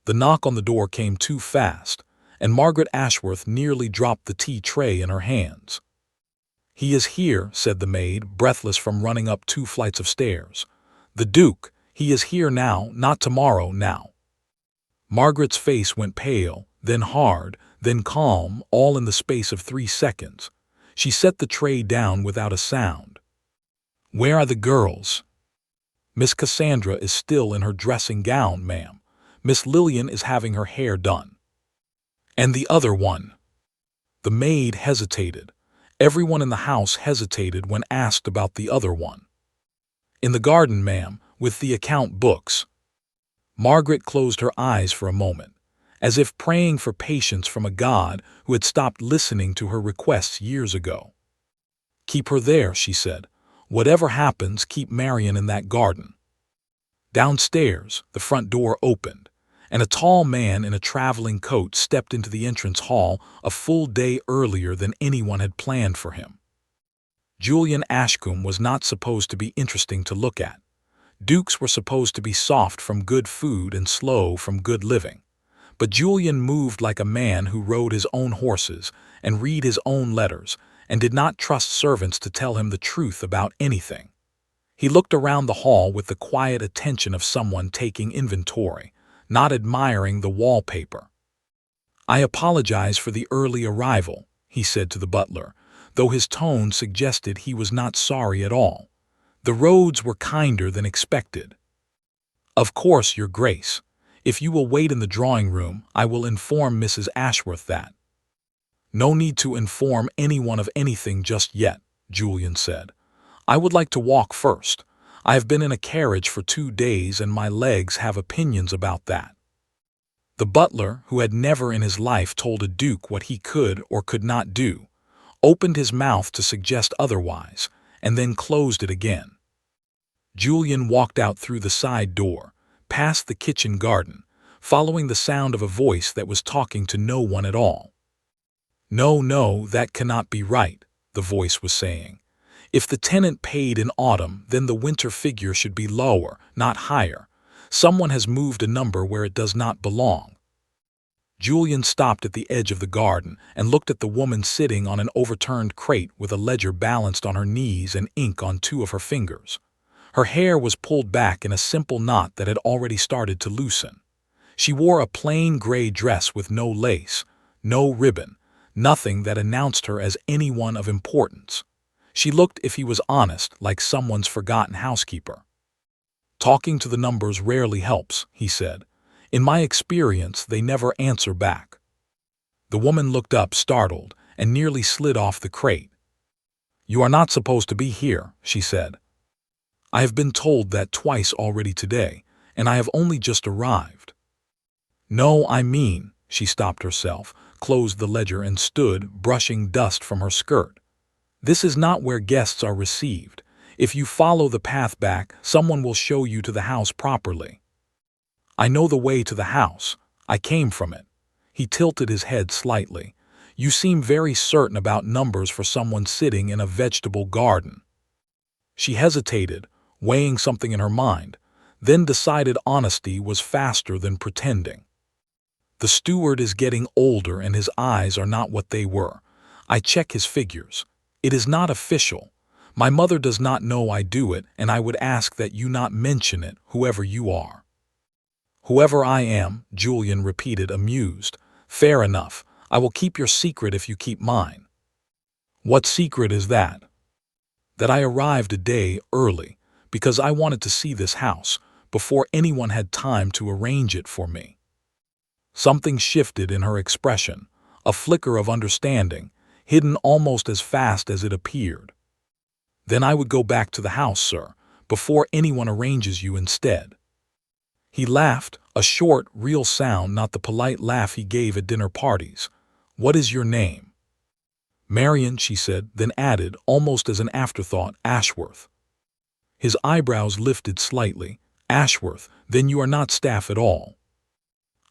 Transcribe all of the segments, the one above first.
The knock on the door came too fast, and Margaret Ashworth nearly dropped the tea tray in her hands. "He is here," said the maid, breathless from running up 2 flights of stairs. "The Duke, he is here now, not tomorrow, now." Margaret's face went pale, then hard, then calm, all in the space of 3 seconds. She set the tray down without a sound. "Where are the girls?" "Miss Cassandra is still in her dressing gown, ma'am. Miss Lillian is having her hair done." "And the other one?" The maid hesitated. Everyone in the house hesitated when asked about the other one. "In the garden, ma'am, with the account books." Margaret closed her eyes for a moment, as if praying for patience from a God who had stopped listening to her requests years ago. "Keep her there," she said. "Whatever happens, keep Marion in that garden." Downstairs, the front door opened, and a tall man in a traveling coat stepped into the entrance hall a full day earlier than anyone had planned for him. Julian Ashcombe was not supposed to be interesting to look at. Dukes were supposed to be soft from good food and slow from good living. But Julian moved like a man who rode his own horses and read his own letters and did not trust servants to tell him the truth about anything. He looked around the hall with the quiet attention of someone taking inventory, not admiring the wallpaper. "I apologize for the early arrival," he said to the butler, though his tone suggested he was not sorry at all. "The roads were kinder than expected." "Of course, Your Grace. If you will wait in the drawing-room, I will inform Mrs. Ashworth that." "No need to inform anyone of anything just yet," Julian said. "I would like to walk first. I have been in a carriage for 2 days and my legs have opinions about that." The butler, who had never in his life told a duke what he could or could not do, opened his mouth to suggest otherwise, and then closed it again. Julian walked out through the side door, past the kitchen garden, following the sound of a voice that was talking to no one at all. "No, no, that cannot be right," the voice was saying. "If the tenant paid in autumn, then the winter figure should be lower, not higher. Someone has moved a number where it does not belong." Julian stopped at the edge of the garden and looked at the woman sitting on an overturned crate with a ledger balanced on her knees and ink on 2 of her fingers. Her hair was pulled back in a simple knot that had already started to loosen. She wore a plain gray dress with no lace, no ribbon, nothing that announced her as anyone of importance. She looked, if he was honest, like someone's forgotten housekeeper. "Talking to the numbers rarely helps," he said. "In my experience, they never answer back." The woman looked up, startled, and nearly slid off the crate. "You are not supposed to be here," she said. "I have been told that twice already today, and I have only just arrived." "No, I mean," she stopped herself, closed the ledger and stood, brushing dust from her skirt. "This is not where guests are received. If you follow the path back, someone will show you to the house properly." "I know the way to the house. I came from it." He tilted his head slightly. "You seem very certain about numbers for someone sitting in a vegetable garden." She hesitated, weighing something in her mind, then decided honesty was faster than pretending. "The steward is getting older and his eyes are not what they were. I check his figures. It is not official. My mother does not know I do it, and I would ask that you not mention it, whoever you are." "Whoever I am," Julian repeated, amused. "Fair enough. I will keep your secret if you keep mine." "What secret is that?" "That I arrived a day early, because I wanted to see this house, before anyone had time to arrange it for me." Something shifted in her expression, a flicker of understanding, hidden almost as fast as it appeared. "Then I would go back to the house, sir, before anyone arranges you instead." He laughed, a short, real sound, not the polite laugh he gave at dinner parties. "What is your name?" "Marion," she said, then added, almost as an afterthought, "Ashworth." His eyebrows lifted slightly. "Ashworth, then you are not staff at all."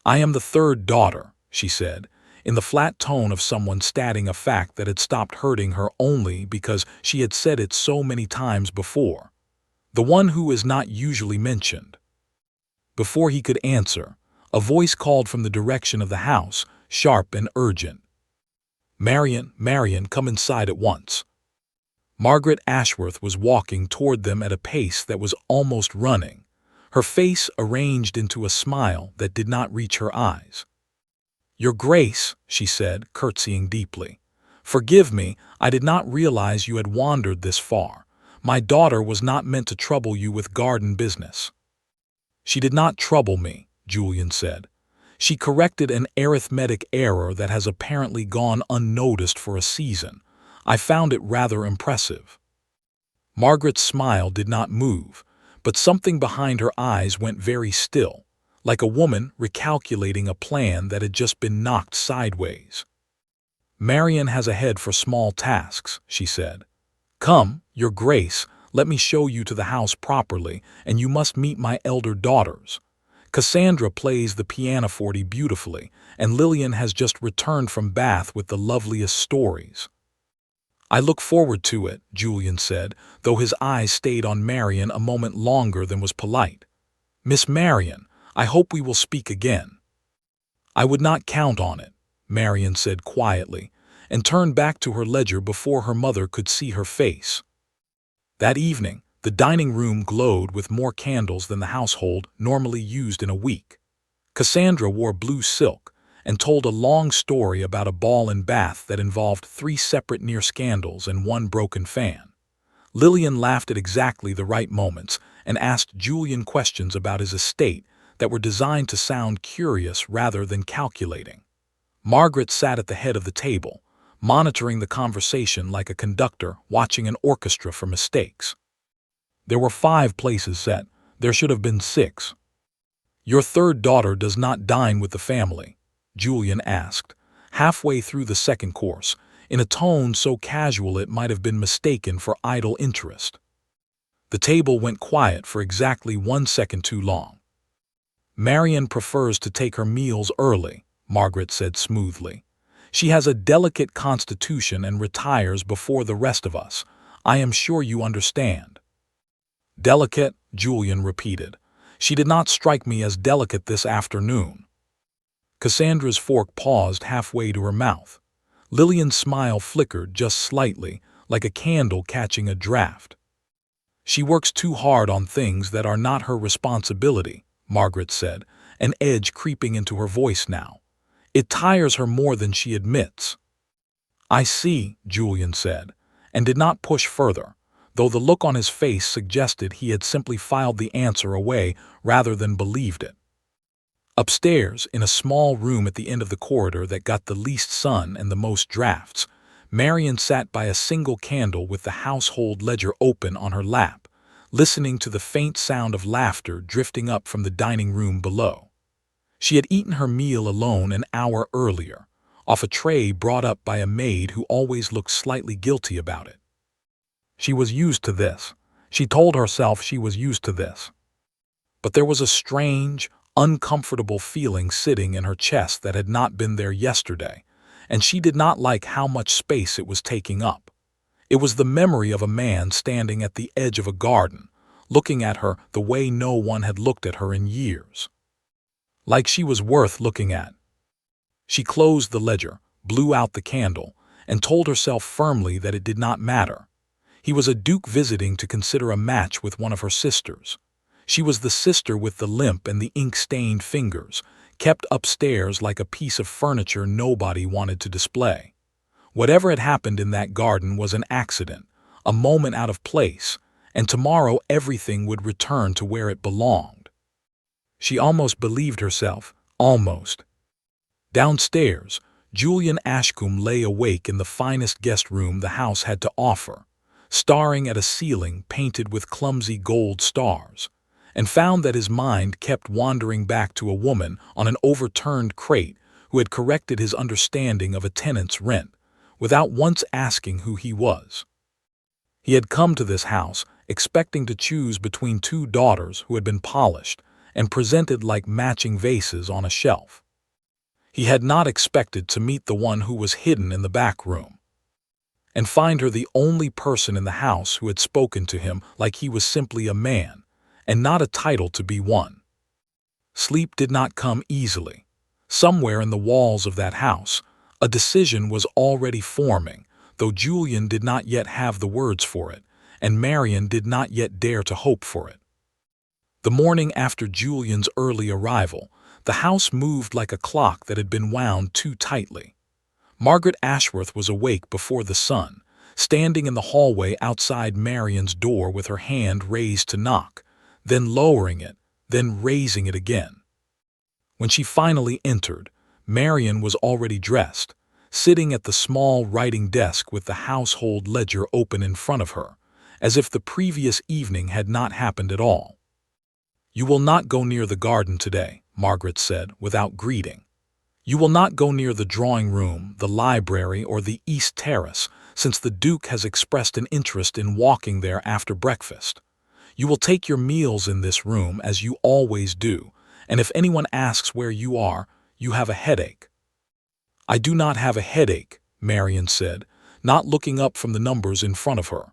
"I am the 3rd daughter," she said, in the flat tone of someone stating a fact that had stopped hurting her only because she had said it so many times before. "The one who is not usually mentioned." Before he could answer, A voice called from the direction of the house, sharp and urgent. Marian, come inside at once." Margaret Ashworth was walking toward them at a pace that was almost running, her face arranged into a smile that did not reach her eyes. "Your Grace," she said, curtsying deeply. "Forgive me, I did not realize you had wandered this far. My daughter was not meant to trouble you with garden business." "She did not trouble me," Julian said. "She corrected an arithmetic error that has apparently gone unnoticed for a season. I found it rather impressive." Margaret's smile did not move, but something behind her eyes went very still, like a woman recalculating a plan that had just been knocked sideways. "Marian has a head for small tasks," she said. "Come, Your Grace, let me show you to the house properly, and you must meet my elder daughters. Cassandra plays the pianoforte beautifully, and Lillian has just returned from Bath with the loveliest stories." "I look forward to it," Julian said, though his eyes stayed on Marian a moment longer than was polite. "Miss Marian, I hope we will speak again." "I would not count on it," Marian said quietly, and turned back to her ledger before her mother could see her face. That evening, the dining room glowed with more candles than the household normally used in a week. Cassandra wore blue silk and told a long story about a ball in Bath that involved 3 separate near scandals and 1 broken fan. Lillian laughed at exactly the right moments and asked Julian questions about his estate that were designed to sound curious rather than calculating. Margaret sat at the head of the table, monitoring the conversation like a conductor watching an orchestra for mistakes. There were 5 places set. There should have been 6. "Your third daughter does not dine with the family?" Julian asked, halfway through the second course, in a tone so casual it might have been mistaken for idle interest. The table went quiet for exactly 1 second too long. "Marian prefers to take her meals early," Margaret said smoothly. "She has a delicate constitution and retires before the rest of us. I am sure you understand." "Delicate," Julian repeated. "She did not strike me as delicate this afternoon." Cassandra's fork paused halfway to her mouth. Lillian's smile flickered just slightly, like a candle catching a draft. "She works too hard on things that are not her responsibility," Margaret said, an edge creeping into her voice now. "It tires her more than she admits." "I see," Julian said, and did not push further, though the look on his face suggested he had simply filed the answer away rather than believed it. Upstairs, in a small room at the end of the corridor that got the least sun and the most drafts, Marian sat by a single candle with the household ledger open on her lap, listening to the faint sound of laughter drifting up from the dining room below. She had eaten her meal alone an hour earlier, off a tray brought up by a maid who always looked slightly guilty about it. She was used to this. She told herself she was used to this. But there was a strange, uncomfortable feeling sitting in her chest that had not been there yesterday, and she did not like how much space it was taking up. It was the memory of a man standing at the edge of a garden, looking at her the way no one had looked at her in years. Like she was worth looking at. She closed the ledger, blew out the candle, and told herself firmly that it did not matter. He was a duke visiting to consider a match with one of her sisters. She was the sister with the limp and the ink-stained fingers, kept upstairs like a piece of furniture nobody wanted to display. Whatever had happened in that garden was an accident, a moment out of place, and tomorrow everything would return to where it belonged. She almost believed herself, almost. Downstairs, Julian Ashcombe lay awake in the finest guest room the house had to offer, staring at a ceiling painted with clumsy gold stars, and found that his mind kept wandering back to a woman on an overturned crate who had corrected his understanding of a tenant's rent, without once asking who he was. He had come to this house expecting to choose between 2 daughters who had been polished and presented like matching vases on a shelf. He had not expected to meet the one who was hidden in the back room, and find her the only person in the house who had spoken to him like he was simply a man, and not a title to be one. Sleep did not come easily. Somewhere in the walls of that house, a decision was already forming, though Julian did not yet have the words for it, and Marian did not yet dare to hope for it. The morning after Julian's early arrival, the house moved like a clock that had been wound too tightly. Margaret Ashworth was awake before the sun, standing in the hallway outside Marian's door with her hand raised to knock, then lowering it, then raising it again. When she finally entered, Marian was already dressed, sitting at the small writing desk with the household ledger open in front of her, as if the previous evening had not happened at all. "You will not go near the garden today," Margaret said, without greeting. "You will not go near the drawing room, the library, or the East Terrace, since the Duke has expressed an interest in walking there after breakfast. You will take your meals in this room as you always do, and if anyone asks where you are, you have a headache." "I do not have a headache," Marian said, not looking up from the numbers in front of her.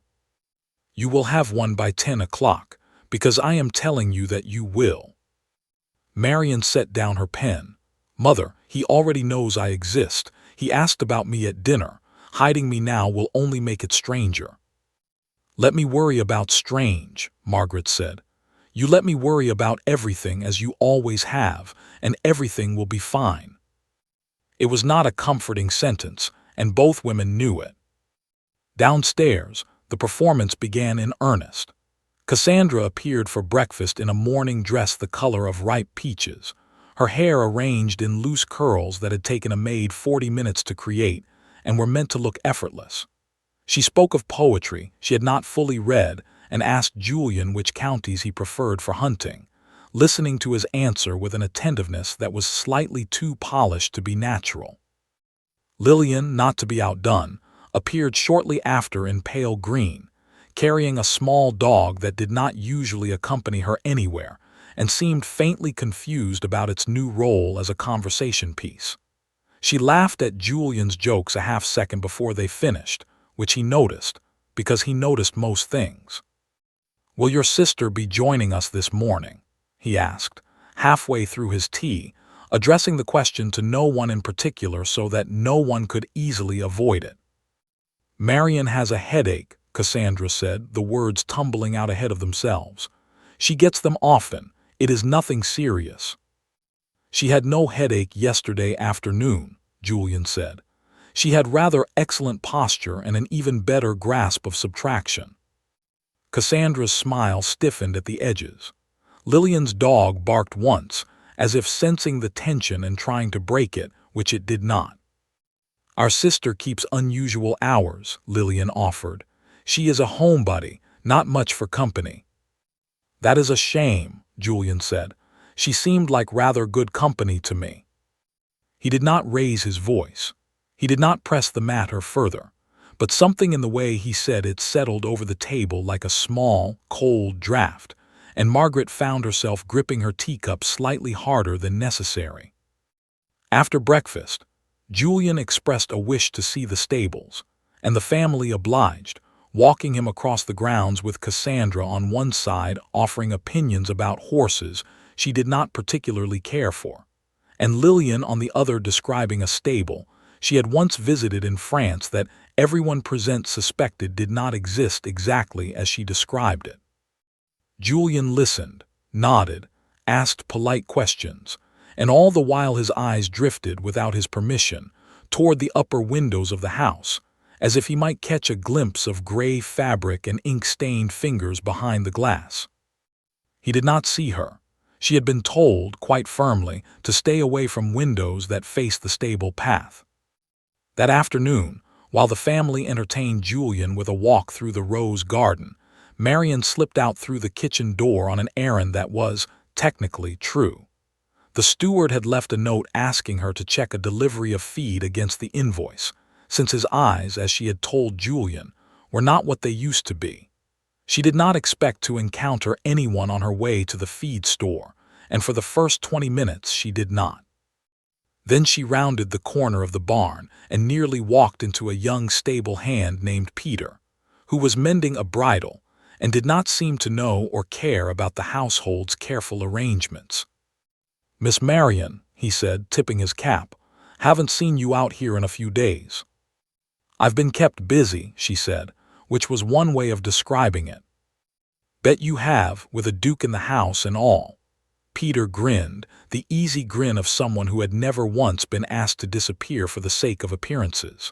"You will have one by 10 o'clock, because I am telling you that you will." Marian set down her pen. "Mother, he already knows I exist. He asked about me at dinner. Hiding me now will only make it stranger." "Let me worry about strange," Margaret said. "You let me worry about everything as you always have, and everything will be fine." It was not a comforting sentence, and both women knew it. Downstairs, the performance began in earnest. Cassandra appeared for breakfast in a morning dress the color of ripe peaches, her hair arranged in loose curls that had taken a maid 40 minutes to create and were meant to look effortless. She spoke of poetry she had not fully read and asked Julian which counties he preferred for hunting, listening to his answer with an attentiveness that was slightly too polished to be natural. Lillian, not to be outdone, appeared shortly after in pale green, carrying a small dog that did not usually accompany her anywhere and seemed faintly confused about its new role as a conversation piece. She laughed at Julian's jokes a half-second before they finished, which he noticed, because he noticed most things. "Will your sister be joining us this morning?" he asked, halfway through his tea, addressing the question to no one in particular so that no one could easily avoid it. "Marian has a headache," Cassandra said, the words tumbling out ahead of themselves. "She gets them often. It is nothing serious." "She had no headache yesterday afternoon," Julian said. "She had rather excellent posture and an even better grasp of subtraction." Cassandra's smile stiffened at the edges. Lillian's dog barked once, as if sensing the tension and trying to break it, which it did not. "Our sister keeps unusual hours," Lillian offered. "She is a homebody, not much for company." "That is a shame," Julian said. "She seemed like rather good company to me." He did not raise his voice. He did not press the matter further, but something in the way he said it settled over the table like a small, cold draft, and Margaret found herself gripping her teacup slightly harder than necessary. After breakfast, Julian expressed a wish to see the stables, and the family obliged, walking him across the grounds with Cassandra on one side offering opinions about horses she did not particularly care for, and Lillian on the other describing a stable she had once visited in France that everyone present suspected did not exist exactly as she described it. Julian listened, nodded, asked polite questions, and all the while his eyes drifted without his permission toward the upper windows of the house, as if he might catch a glimpse of gray fabric and ink-stained fingers behind the glass. He did not see her. She had been told, quite firmly, to stay away from windows that faced the stable path. That afternoon, while the family entertained Julian with a walk through the rose garden, Marian slipped out through the kitchen door on an errand that was, technically, true. The steward had left a note asking her to check a delivery of feed against the invoice, since his eyes, as she had told Julian, were not what they used to be. She did not expect to encounter anyone on her way to the feed store, and for the first 20 minutes she did not. Then she rounded the corner of the barn and nearly walked into a young stable hand named Peter, who was mending a bridle and did not seem to know or care about the household's careful arrangements. "Miss Marion," he said, tipping his cap, "haven't seen you out here in a few days." "I've been kept busy," she said, which was one way of describing it. "Bet you have, with a duke in the house and all." Peter grinned, the easy grin of someone who had never once been asked to disappear for the sake of appearances.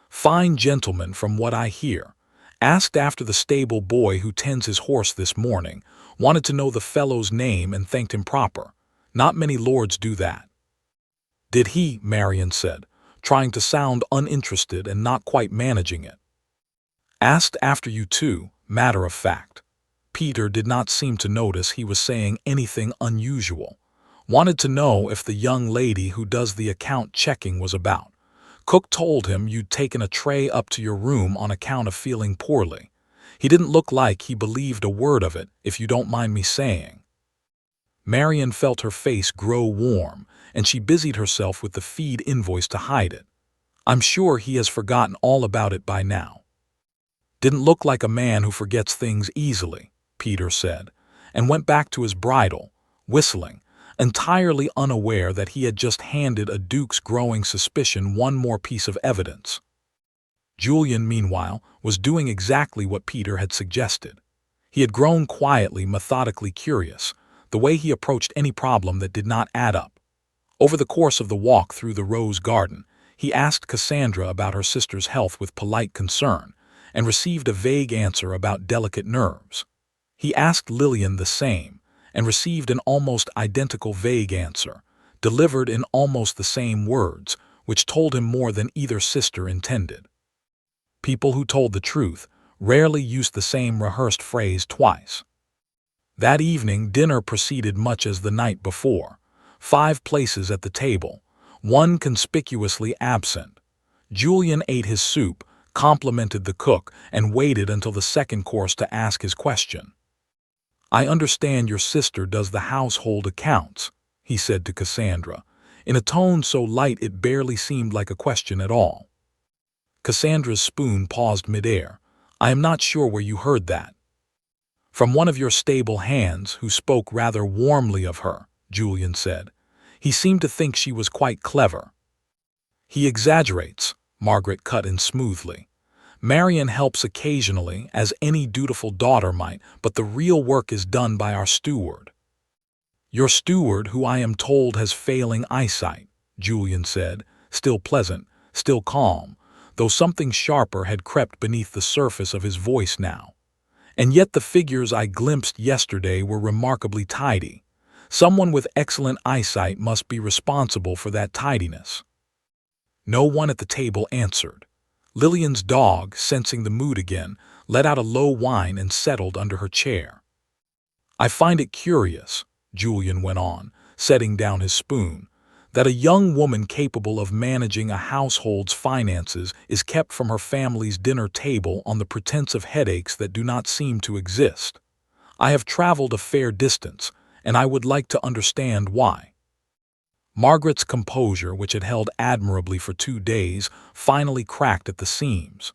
"Fine gentleman, from what I hear. Asked after the stable boy who tends his horse this morning, wanted to know the fellow's name and thanked him proper. Not many lords do that." "Did he?" Marion said, trying to sound uninterested and not quite managing it. "Asked after you too, matter of fact." Peter did not seem to notice he was saying anything unusual. "Wanted to know if the young lady who does the account checking was about. Cook told him you'd taken a tray up to your room on account of feeling poorly. He didn't look like he believed a word of it, if you don't mind me saying." Marion felt her face grow warm, and she busied herself with the feed invoice to hide it. "I'm sure he has forgotten all about it by now." "Didn't look like a man who forgets things easily," Peter said, and went back to his bridle, whistling, entirely unaware that he had just handed a duke's growing suspicion one more piece of evidence. Julian, meanwhile, was doing exactly what Peter had suggested. He had grown quietly, methodically curious, the way he approached any problem that did not add up. Over the course of the walk through the rose garden, he asked Cassandra about her sister's health with polite concern, and received a vague answer about delicate nerves. He asked Lillian the same, and received an almost identical vague answer, delivered in almost the same words, which told him more than either sister intended. People who told the truth rarely used the same rehearsed phrase twice. That evening, dinner proceeded much as the night before. 5 places at the table, one conspicuously absent. Julian ate his soup, complimented the cook, and waited until the second course to ask his question. "I understand your sister does the household accounts," he said to Cassandra, in a tone so light it barely seemed like a question at all. Cassandra's spoon paused midair. "I am not sure where you heard that." "From one of your stable hands, who spoke rather warmly of her," Julian said. "He seemed to think she was quite clever." "He exaggerates," Margaret cut in smoothly. "Marion helps occasionally, as any dutiful daughter might, but the real work is done by our steward." "Your steward, who I am told has failing eyesight," Julian said, still pleasant, still calm, though something sharper had crept beneath the surface of his voice now. "And yet the figures I glimpsed yesterday were remarkably tidy. Someone with excellent eyesight must be responsible for that tidiness." No one at the table answered. Lillian's dog, sensing the mood again, let out a low whine and settled under her chair. "I find it curious," Julian went on, setting down his spoon, "that a young woman capable of managing a household's finances is kept from her family's dinner table on the pretense of headaches that do not seem to exist. I have traveled a fair distance, and I would like to understand why." Margaret's composure, which had held admirably for 2 days, finally cracked at the seams.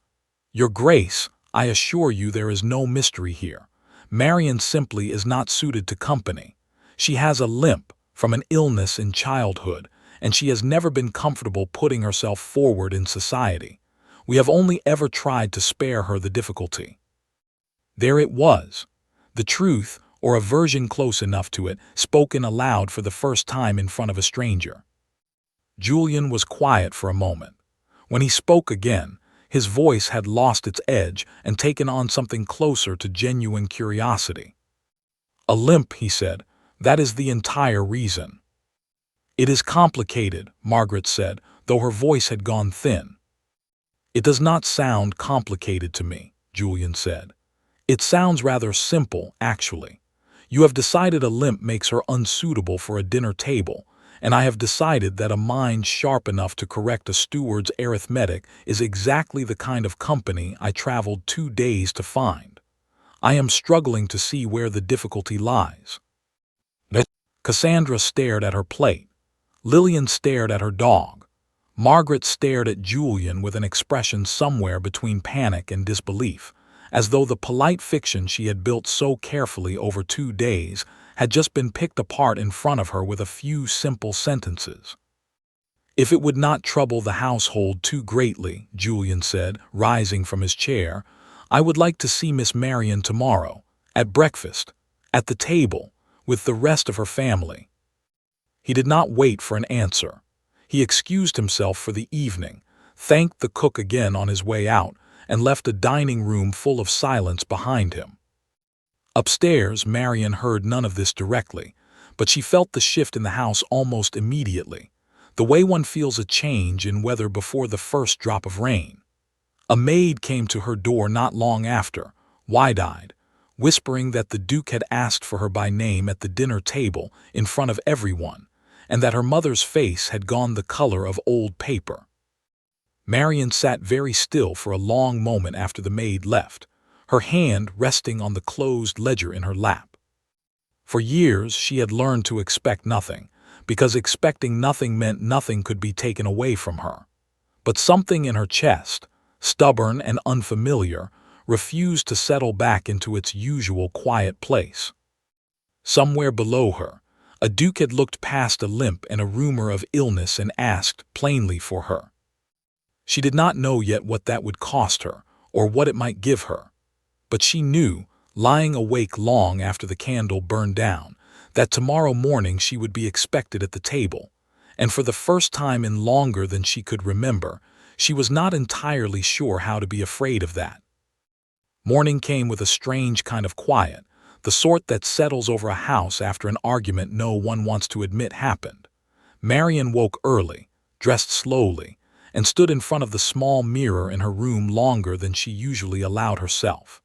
"Your Grace, I assure you there is no mystery here. Marion simply is not suited to company. She has a limp from an illness in childhood, and she has never been comfortable putting herself forward in society. We have only ever tried to spare her the difficulty." There it was. The truth, or a version close enough to it, spoken aloud for the first time in front of a stranger. Julian was quiet for a moment. When he spoke again, his voice had lost its edge and taken on something closer to genuine curiosity. "A limp," he said, "that is the entire reason." "It is complicated," Margaret said, though her voice had gone thin. "It does not sound complicated to me," Julian said. "It sounds rather simple, actually. You have decided a limp makes her unsuitable for a dinner table, and I have decided that a mind sharp enough to correct a steward's arithmetic is exactly the kind of company I traveled 2 days to find. I am struggling to see where the difficulty lies." Cassandra stared at her plate. Lillian stared at her dog. Margaret stared at Julian with an expression somewhere between panic and disbelief, as though the polite fiction she had built so carefully over 2 days had just been picked apart in front of her with a few simple sentences. "If it would not trouble the household too greatly," Julian said, rising from his chair, "I would like to see Miss Marian tomorrow, at breakfast, at the table, with the rest of her family." He did not wait for an answer. He excused himself for the evening, thanked the cook again on his way out, and left a dining room full of silence behind him. Upstairs, Marian heard none of this directly, but she felt the shift in the house almost immediately, the way one feels a change in weather before the first drop of rain. A maid came to her door not long after, wide-eyed, whispering that the Duke had asked for her by name at the dinner table in front of everyone, and that her mother's face had gone the color of old paper. Marian sat very still for a long moment after the maid left, her hand resting on the closed ledger in her lap. For years she had learned to expect nothing, because expecting nothing meant nothing could be taken away from her. But something in her chest, stubborn and unfamiliar, refused to settle back into its usual quiet place. Somewhere below her, a Duke had looked past a limp and a rumor of illness and asked plainly for her. She did not know yet what that would cost her, or what it might give her. But she knew, lying awake long after the candle burned down, that tomorrow morning she would be expected at the table, and for the first time in longer than she could remember, she was not entirely sure how to be afraid of that. Morning came with a strange kind of quiet, the sort that settles over a house after an argument no one wants to admit happened. Marian woke early, dressed slowly, and stood in front of the small mirror in her room longer than she usually allowed herself.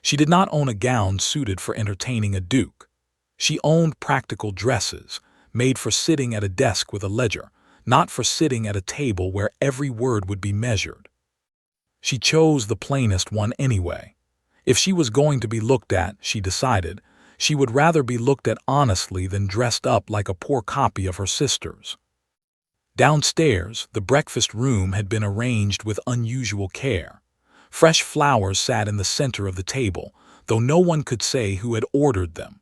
She did not own a gown suited for entertaining a duke. She owned practical dresses, made for sitting at a desk with a ledger, not for sitting at a table where every word would be measured. She chose the plainest one anyway. If she was going to be looked at, she decided, she would rather be looked at honestly than dressed up like a poor copy of her sisters. Downstairs, the breakfast room had been arranged with unusual care. Fresh flowers sat in the center of the table, though no one could say who had ordered them.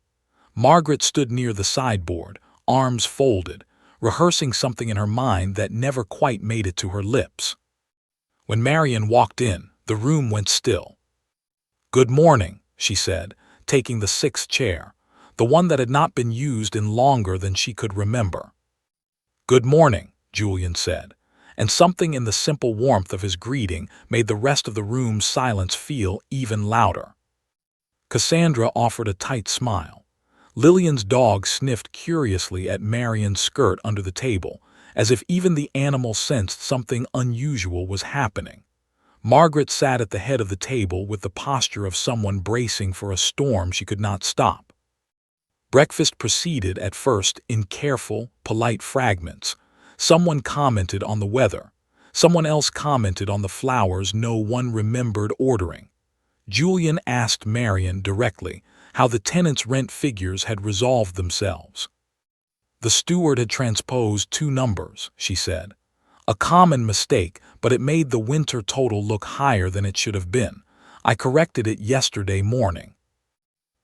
Margaret stood near the sideboard, arms folded, rehearsing something in her mind that never quite made it to her lips. When Marian walked in, the room went still. "Good morning," she said, taking the sixth chair, the one that had not been used in longer than she could remember. "Good morning," Julian said, and something in the simple warmth of his greeting made the rest of the room's silence feel even louder. Cassandra offered a tight smile. Lillian's dog sniffed curiously at Marian's skirt under the table, as if even the animal sensed something unusual was happening. Margaret sat at the head of the table with the posture of someone bracing for a storm she could not stop. Breakfast proceeded at first in careful, polite fragments. Someone commented on the weather. Someone else commented on the flowers no one remembered ordering. Julian asked Marian directly how the tenants' rent figures had resolved themselves. "The steward had transposed 2 numbers," she said. "A common mistake, but it made the winter total look higher than it should have been. I corrected it yesterday morning."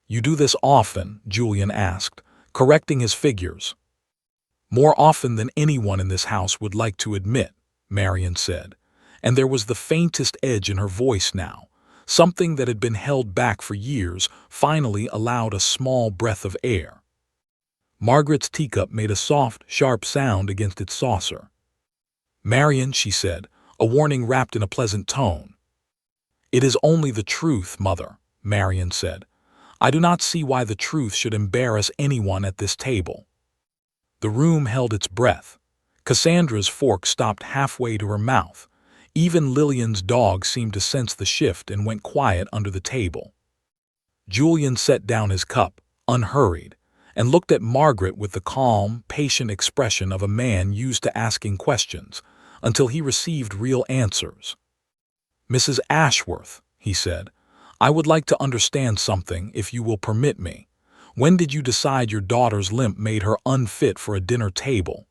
"You do this often?" Julian asked, correcting his figures. "More often than anyone in this house would like to admit," Marian said, and there was the faintest edge in her voice now. Something that had been held back for years finally allowed a small breath of air. Margaret's teacup made a soft, sharp sound against its saucer. "Marian," she said, a warning wrapped in a pleasant tone. "It is only the truth, Mother," Marian said. "I do not see why the truth should embarrass anyone at this table." The room held its breath. Cassandra's fork stopped halfway to her mouth. Even Lillian's dog seemed to sense the shift and went quiet under the table. Julian set down his cup, unhurried, and looked at Margaret with the calm, patient expression of a man used to asking questions, until he received real answers. "Mrs. Ashworth," he said, "I would like to understand something, if you will permit me. When did you decide your daughter's limp made her unfit for a dinner table?"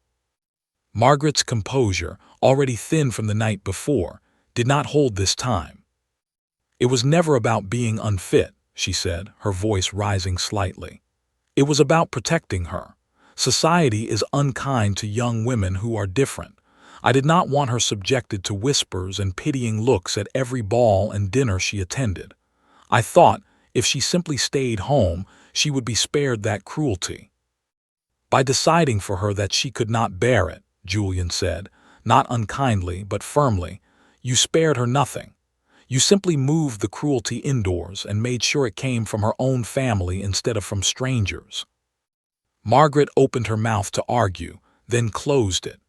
Margaret's composure, already thin from the night before, did not hold this time. "It was never about being unfit," she said, her voice rising slightly. It was about protecting her. Society is unkind to young women who are different. I did not want her subjected to whispers and pitying looks at every ball and dinner she attended. I thought, if she simply stayed home, she would be spared that cruelty. By deciding for her that she could not bear it, Julian said, not unkindly but firmly, you spared her nothing. You simply moved the cruelty indoors and made sure it came from her own family instead of from strangers. Margaret opened her mouth to argue, then closed it.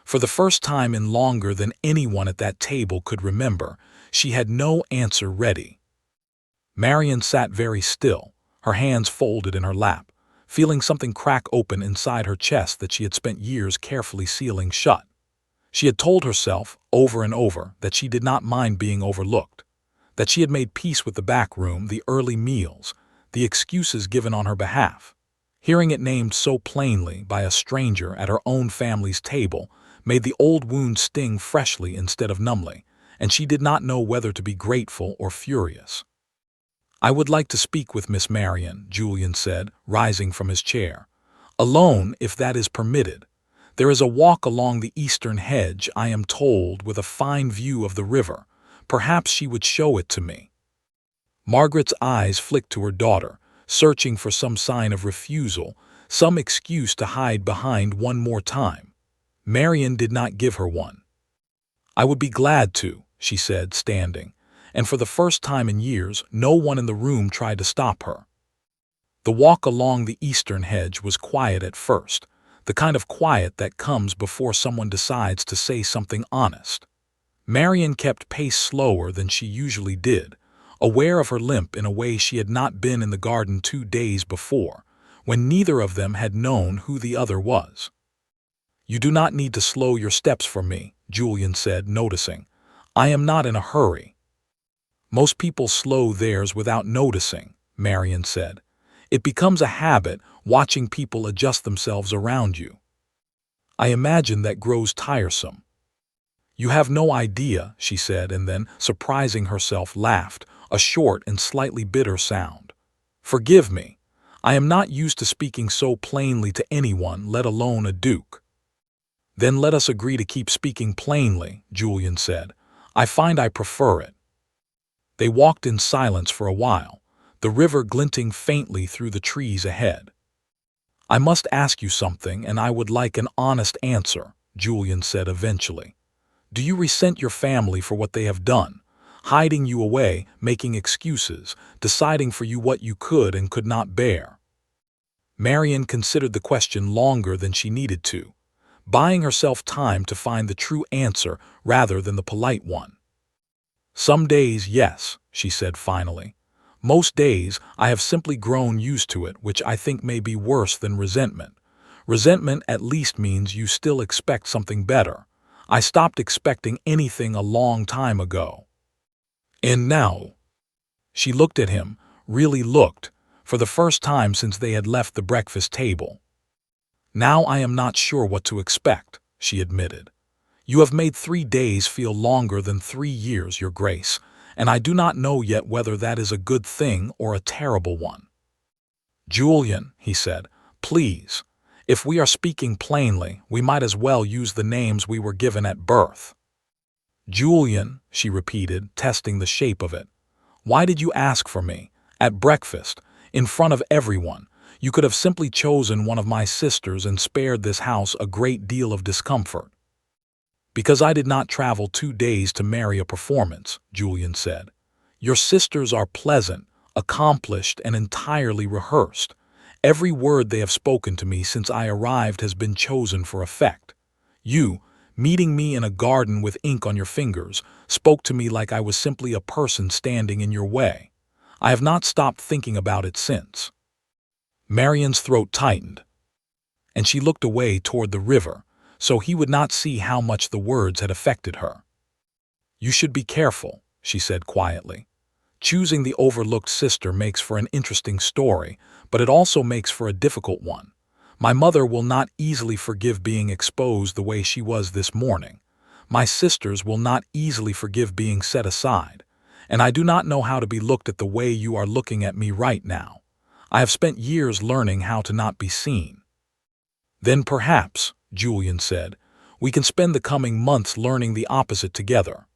For the first time in longer than anyone at that table could remember, she had no answer ready. Marian sat very still, her hands folded in her lap, feeling something crack open inside her chest that she had spent years carefully sealing shut. She had told herself, over and over, that she did not mind being overlooked, that she had made peace with the back room, the early meals, the excuses given on her behalf. Hearing it named so plainly by a stranger at her own family's table made the old wound sting freshly instead of numbly, and she did not know whether to be grateful or furious. I would like to speak with Miss Marian, Julian said, rising from his chair. Alone, if that is permitted. There is a walk along the eastern hedge, I am told, with a fine view of the river. Perhaps she would show it to me. Margaret's eyes flicked to her daughter, searching for some sign of refusal, some excuse to hide behind one more time. Marian did not give her one. I would be glad to, she said, standing, and for the first time in years no one in the room tried to stop her. The walk along the eastern hedge was quiet at first, the kind of quiet that comes before someone decides to say something honest. Marian kept pace slower than she usually did, aware of her limp in a way she had not been in the garden 2 days before, when neither of them had known who the other was. You do not need to slow your steps for me, Julian said, noticing. I am not in a hurry. Most people slow theirs without noticing, Marian said. It becomes a habit, watching people adjust themselves around you. I imagine that grows tiresome. You have no idea, she said, and then, surprising herself, laughed, a short and slightly bitter sound. Forgive me. I am not used to speaking so plainly to anyone, let alone a duke. Then let us agree to keep speaking plainly, Julian said. I find I prefer it. They walked in silence for a while, the river glinting faintly through the trees ahead. I must ask you something, and I would like an honest answer, Julian said eventually. Do you resent your family for what they have done, hiding you away, making excuses, deciding for you what you could and could not bear? Marian considered the question longer than she needed to, buying herself time to find the true answer rather than the polite one. Some days, yes, she said finally. Most days, I have simply grown used to it, which I think may be worse than resentment. Resentment at least means you still expect something better. I stopped expecting anything a long time ago. And now? She looked at him, really looked, for the first time since they had left the breakfast table. Now I am not sure what to expect, she admitted. You have made 3 days feel longer than 3 years, Your Grace, and I do not know yet whether that is a good thing or a terrible one. Julian, he said, please. If we are speaking plainly, we might as well use the names we were given at birth. Julian, she repeated, testing the shape of it. Why did you ask for me? At breakfast, in front of everyone. You could have simply chosen one of my sisters and spared this house a great deal of discomfort. Because I did not travel 2 days to marry a performance, Julian said. Your sisters are pleasant, accomplished, and entirely rehearsed. Every word they have spoken to me since I arrived has been chosen for effect. You, meeting me in a garden with ink on your fingers, spoke to me like I was simply a person standing in your way. I have not stopped thinking about it since. Marian's throat tightened, and she looked away toward the river, so he would not see how much the words had affected her. You should be careful, she said quietly. Choosing the overlooked sister makes for an interesting story, but it also makes for a difficult one. My mother will not easily forgive being exposed the way she was this morning. My sisters will not easily forgive being set aside, and I do not know how to be looked at the way you are looking at me right now. I have spent years learning how to not be seen." "Then perhaps," Julian said, "we can spend the coming months learning the opposite together."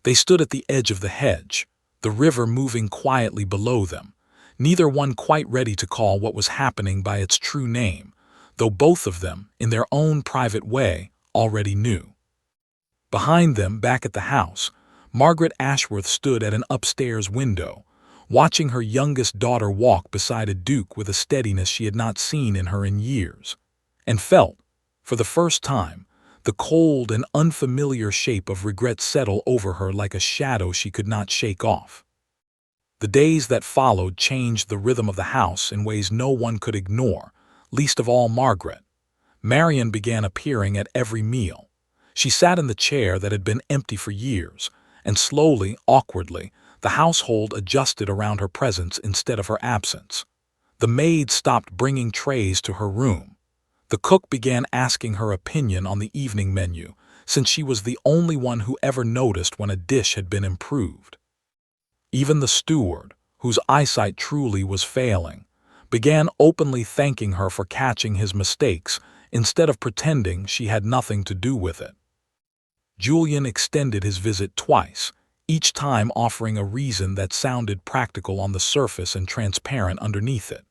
They stood at the edge of the hedge, the river moving quietly below them, neither one quite ready to call what was happening by its true name, though both of them, in their own private way, already knew. Behind them, back at the house, Margaret Ashworth stood at an upstairs window, watching her youngest daughter walk beside a duke with a steadiness she had not seen in her in years, and felt, for the first time, the cold and unfamiliar shape of regret settle over her like a shadow she could not shake off. The days that followed changed the rhythm of the house in ways no one could ignore, least of all Margaret. Marian began appearing at every meal. She sat in the chair that had been empty for years, and slowly, awkwardly, the household adjusted around her presence instead of her absence. The maid stopped bringing trays to her room. The cook began asking her opinion on the evening menu, since she was the only one who ever noticed when a dish had been improved. Even the steward, whose eyesight truly was failing, began openly thanking her for catching his mistakes instead of pretending she had nothing to do with it. Julian extended his visit twice, each time offering a reason that sounded practical on the surface and transparent underneath it.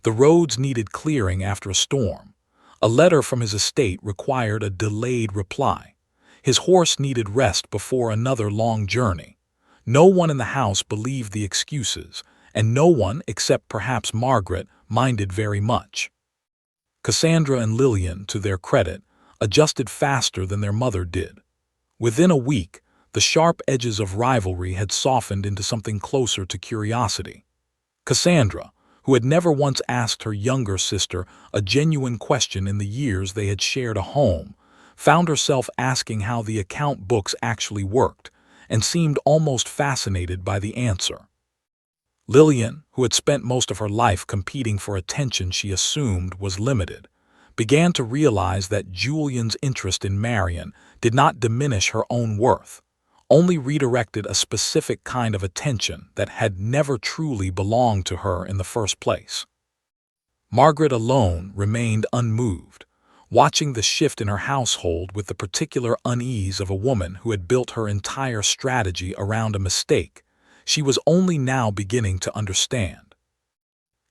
The roads needed clearing after a storm. A letter from his estate required a delayed reply. His horse needed rest before another long journey. No one in the house believed the excuses, and no one, except perhaps Margaret, minded very much. Cassandra and Lillian, to their credit, adjusted faster than their mother did. Within a week, the sharp edges of rivalry had softened into something closer to curiosity. Cassandra, who had never once asked her younger sister a genuine question in the years they had shared a home, found herself asking how the account books actually worked, and seemed almost fascinated by the answer. Lillian, who had spent most of her life competing for attention she assumed was limited, began to realize that Julian's interest in Marian did not diminish her own worth, only redirected a specific kind of attention that had never truly belonged to her in the first place. Margaret alone remained unmoved, watching the shift in her household with the particular unease of a woman who had built her entire strategy around a mistake she was only now beginning to understand.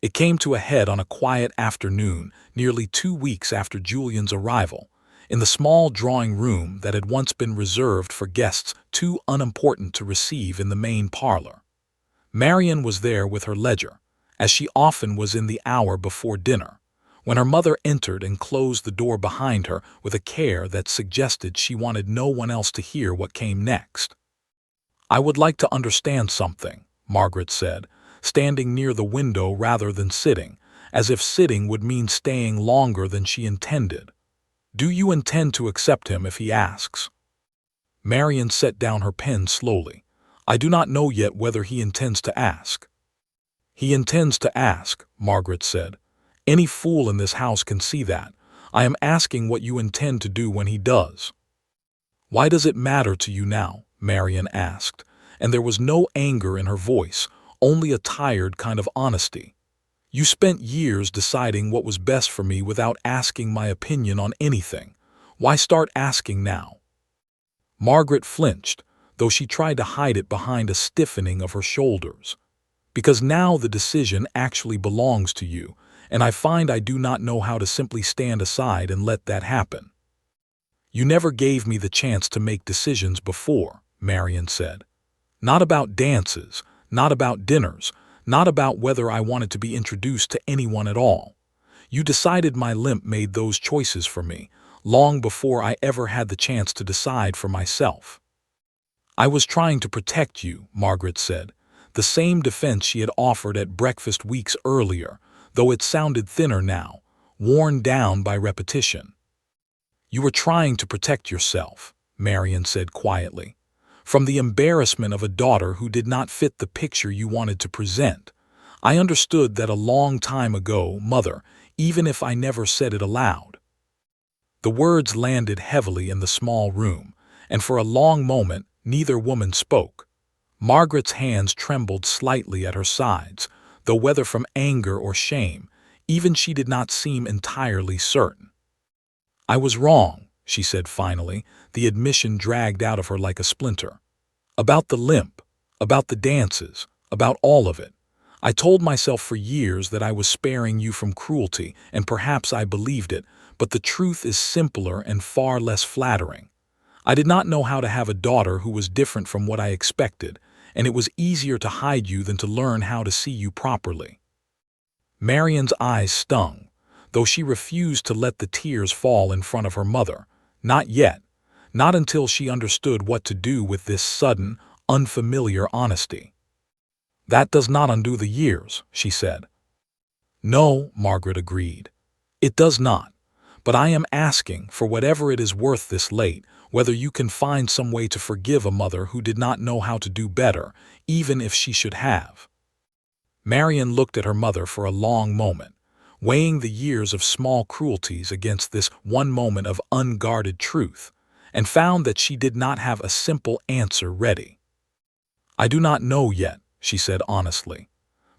It came to a head on a quiet afternoon nearly 2 weeks after Julian's arrival, in the small drawing room that had once been reserved for guests too unimportant to receive in the main parlor. Marian was there with her ledger, as she often was in the hour before dinner, when her mother entered and closed the door behind her with a care that suggested she wanted no one else to hear what came next. "I would like to understand something," Margaret said, standing near the window rather than sitting, as if sitting would mean staying longer than she intended. "Do you intend to accept him if he asks?" Marian set down her pen slowly. "I do not know yet whether he intends to ask." "He intends to ask," Margaret said. "Any fool in this house can see that. I am asking what you intend to do when he does." "Why does it matter to you now?" Marian asked, and there was no anger in her voice, only a tired kind of honesty. "You spent years deciding what was best for me without asking my opinion on anything. Why start asking now?" Margaret flinched, though she tried to hide it behind a stiffening of her shoulders. "Because now the decision actually belongs to you, and I find I do not know how to simply stand aside and let that happen." "You never gave me the chance to make decisions before," Marian said. "Not about dances, not about dinners, not about whether I wanted to be introduced to anyone at all. You decided my limp made those choices for me, long before I ever had the chance to decide for myself." "I was trying to protect you," Margaret said, the same defense she had offered at breakfast weeks earlier, though it sounded thinner now, worn down by repetition. "You were trying to protect yourself," Marian said quietly, "from the embarrassment of a daughter who did not fit the picture you wanted to present. I understood that a long time ago, Mother, even if I never said it aloud." The words landed heavily in the small room, and for a long moment neither woman spoke. Margaret's hands trembled slightly at her sides, though whether from anger or shame, even she did not seem entirely certain. "I was wrong," she said finally, the admission dragged out of her like a splinter. "About the limp, about the dances, about all of it. I told myself for years that I was sparing you from cruelty, and perhaps I believed it, but the truth is simpler and far less flattering. I did not know how to have a daughter who was different from what I expected, and it was easier to hide you than to learn how to see you properly." Marian's eyes stung, though she refused to let the tears fall in front of her mother. Not yet, not until she understood what to do with this sudden, unfamiliar honesty. "That does not undo the years," she said. "No," Margaret agreed. "It does not. But I am asking, for whatever it is worth this late, whether you can find some way to forgive a mother who did not know how to do better, even if she should have." Marian looked at her mother for a long moment, weighing the years of small cruelties against this one moment of unguarded truth, and found that she did not have a simple answer ready. "I do not know yet," she said honestly,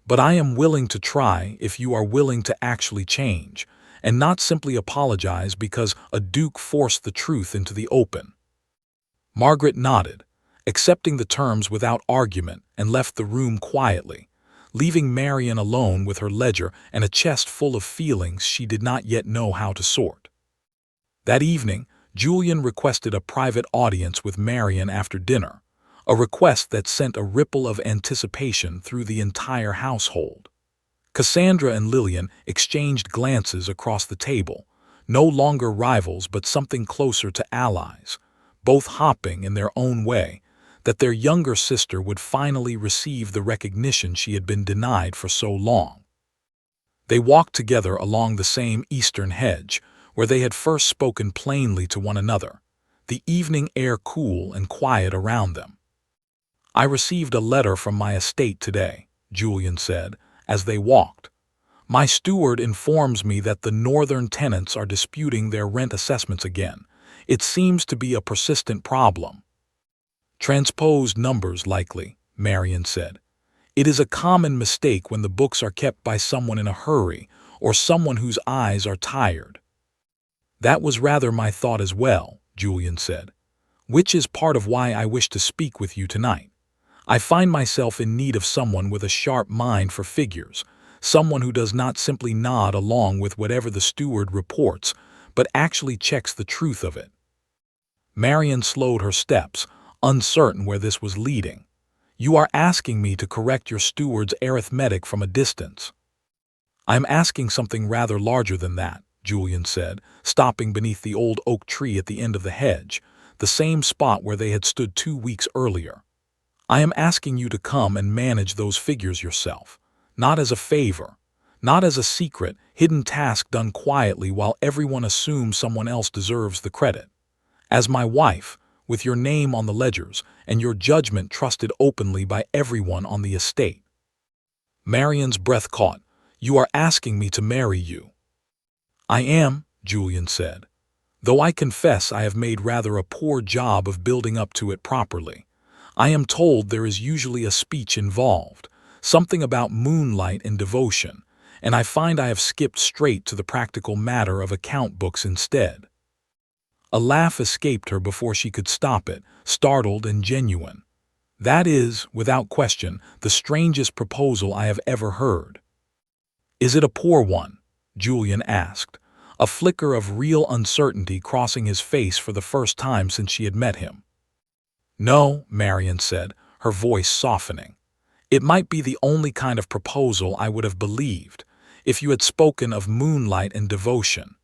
"but I am willing to try if you are willing to actually change, and not simply apologize because a duke forced the truth into the open." Margaret nodded, accepting the terms without argument, and left the room quietly, leaving Marian alone with her ledger and a chest full of feelings she did not yet know how to sort. That evening, Julian requested a private audience with Marian after dinner, a request that sent a ripple of anticipation through the entire household. Cassandra and Lillian exchanged glances across the table, no longer rivals but something closer to allies, both hoping in their own way that their younger sister would finally receive the recognition she had been denied for so long. They walked together along the same eastern hedge, where they had first spoken plainly to one another, the evening air cool and quiet around them. "I received a letter from my estate today," Julian said, as they walked. "My steward informs me that the northern tenants are disputing their rent assessments again. It seems to be a persistent problem." "Transposed numbers, likely," Marian said. "It is a common mistake when the books are kept by someone in a hurry or someone whose eyes are tired." "That was rather my thought as well," Julian said, "which is part of why I wish to speak with you tonight. I find myself in need of someone with a sharp mind for figures, someone who does not simply nod along with whatever the steward reports, but actually checks the truth of it." Marian slowed her steps, uncertain where this was leading. "You are asking me to correct your steward's arithmetic from a distance." "I am asking something rather larger than that," Julian said, stopping beneath the old oak tree at the end of the hedge, the same spot where they had stood 2 weeks earlier. "I am asking you to come and manage those figures yourself, not as a favor, not as a secret, hidden task done quietly while everyone assumes someone else deserves the credit. As my wife, with your name on the ledgers and your judgment trusted openly by everyone on the estate." Marian's breath caught. "You are asking me to marry you." "I am," Julian said, "though I confess I have made rather a poor job of building up to it properly. I am told there is usually a speech involved, something about moonlight and devotion, and I find I have skipped straight to the practical matter of account books instead." A laugh escaped her before she could stop it, startled and genuine. "That is, without question, the strangest proposal I have ever heard." "Is it a poor one?" Julian asked, a flicker of real uncertainty crossing his face for the first time since she had met him. "No," Marian said, her voice softening. "It might be the only kind of proposal I would have believed, if you had spoken of moonlight and devotion.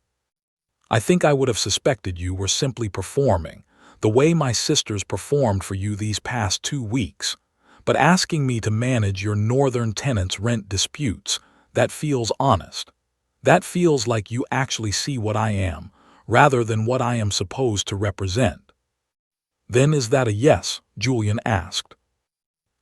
I think I would have suspected you were simply performing, the way my sisters performed for you these past 2 weeks. But asking me to manage your northern tenants' rent disputes, that feels honest. That feels like you actually see what I am, rather than what I am supposed to represent." "Then is that a yes?" Julian asked.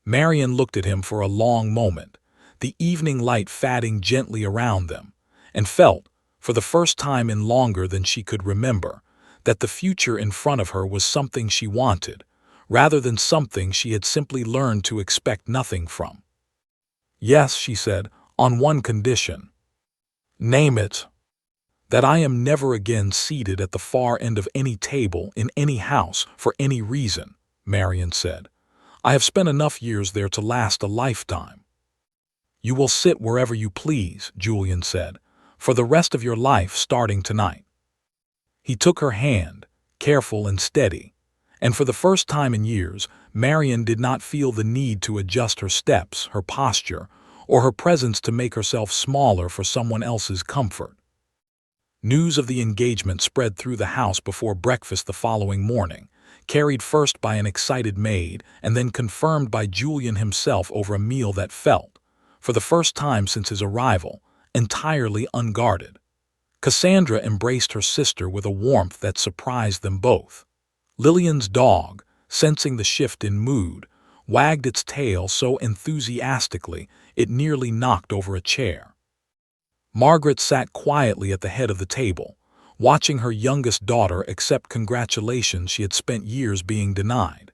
Marian looked at him for a long moment, the evening light fading gently around them, and felt, for the first time in longer than she could remember, that the future in front of her was something she wanted, rather than something she had simply learned to expect nothing from. Yes, she said, on one condition. Name it. That I am never again seated at the far end of any table in any house for any reason, Marion said. I have spent enough years there to last a lifetime. You will sit wherever you please, Julian said, for the rest of your life starting tonight. He took her hand, careful and steady, and for the first time in years, Marion did not feel the need to adjust her steps, her posture, or her presence to make herself smaller for someone else's comfort. News of the engagement spread through the house before breakfast the following morning, carried first by an excited maid and then confirmed by Julian himself over a meal that felt, for the first time since his arrival, entirely unguarded. Cassandra embraced her sister with a warmth that surprised them both. Lillian's dog, sensing the shift in mood, wagged its tail so enthusiastically it nearly knocked over a chair. Margaret sat quietly at the head of the table, watching her youngest daughter accept congratulations she had spent years being denied,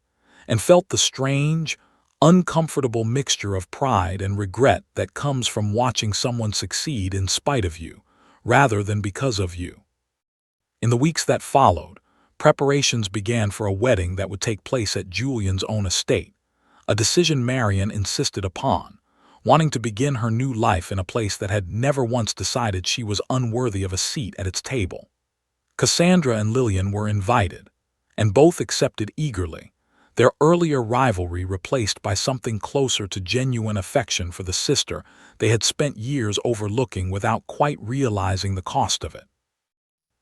and felt the strange, uncomfortable mixture of pride and regret that comes from watching someone succeed in spite of you, rather than because of you. In the weeks that followed, preparations began for a wedding that would take place at Julian's own estate, a decision Marion insisted upon, wanting to begin her new life in a place that had never once decided she was unworthy of a seat at its table. Cassandra and Lillian were invited, and both accepted eagerly, their earlier rivalry replaced by something closer to genuine affection for the sister they had spent years overlooking without quite realizing the cost of it.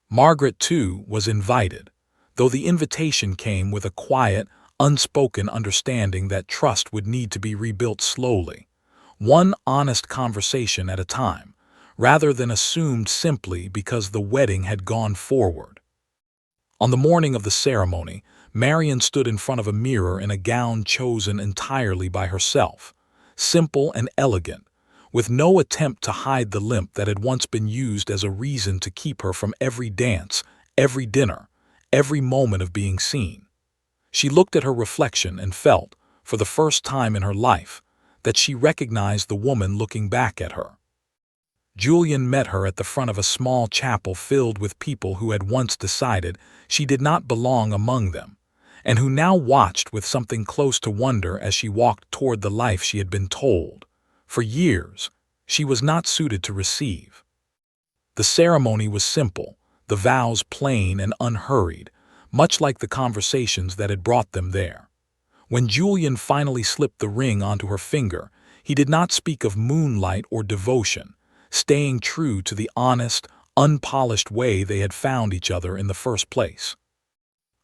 Margaret, too, was invited, though the invitation came with a quiet, unspoken understanding that trust would need to be rebuilt slowly, one honest conversation at a time, rather than assumed simply because the wedding had gone forward. On the morning of the ceremony, Marion stood in front of a mirror in a gown chosen entirely by herself, simple and elegant, with no attempt to hide the limp that had once been used as a reason to keep her from every dance, every dinner, every moment of being seen. She looked at her reflection and felt, for the first time in her life, that she recognized the woman looking back at her. Julian met her at the front of a small chapel filled with people who had once decided she did not belong among them, and who now watched with something close to wonder as she walked toward the life she had been told, for years, she was not suited to receive. The ceremony was simple, the vows plain and unhurried, much like the conversations that had brought them there. When Julian finally slipped the ring onto her finger, he did not speak of moonlight or devotion, staying true to the honest, unpolished way they had found each other in the first place.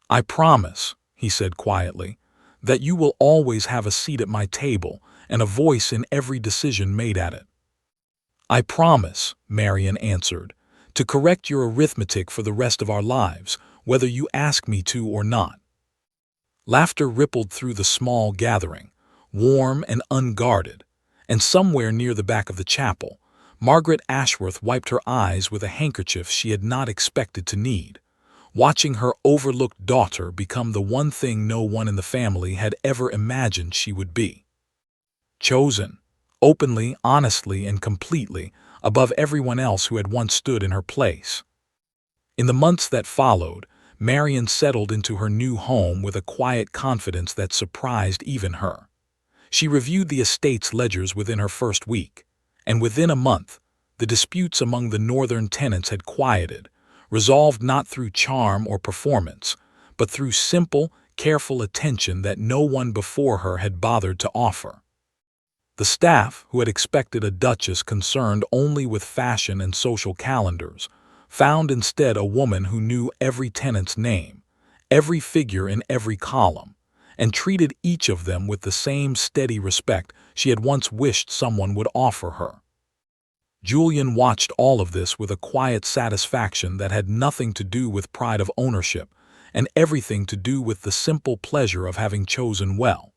I promise, he said quietly, that you will always have a seat at my table and a voice in every decision made at it. I promise, Marion answered, to correct your arithmetic for the rest of our lives, whether you ask me to or not. Laughter rippled through the small gathering, warm and unguarded, and somewhere near the back of the chapel, Margaret Ashworth wiped her eyes with a handkerchief she had not expected to need, watching her overlooked daughter become the one thing no one in the family had ever imagined she would be. Chosen, openly, honestly, and completely, above everyone else who had once stood in her place. In the months that followed, Marion settled into her new home with a quiet confidence that surprised even her. She reviewed the estate's ledgers within her first week, and within a month, the disputes among the northern tenants had quieted, resolved not through charm or performance, but through simple, careful attention that no one before her had bothered to offer. The staff, who had expected a duchess concerned only with fashion and social calendars, found instead a woman who knew every tenant's name, every figure in every column, and treated each of them with the same steady respect she had once wished someone would offer her. Julian watched all of this with a quiet satisfaction that had nothing to do with pride of ownership and everything to do with the simple pleasure of having chosen well.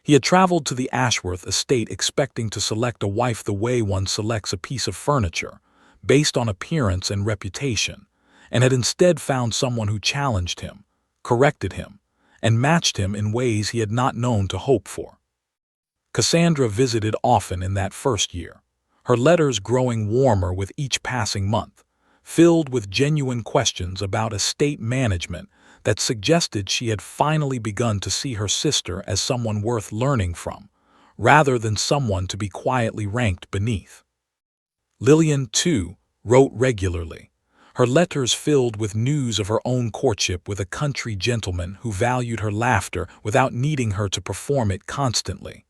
He had traveled to the Ashworth estate expecting to select a wife the way one selects a piece of furniture, based on appearance and reputation, and had instead found someone who challenged him, corrected him, and matched him in ways he had not known to hope for. Cassandra visited often in that first year, her letters growing warmer with each passing month, filled with genuine questions about estate management that suggested she had finally begun to see her sister as someone worth learning from, rather than someone to be quietly ranked beneath. Lillian, too, wrote regularly, her letters filled with news of her own courtship with a country gentleman who valued her laughter without needing her to perform it constantly,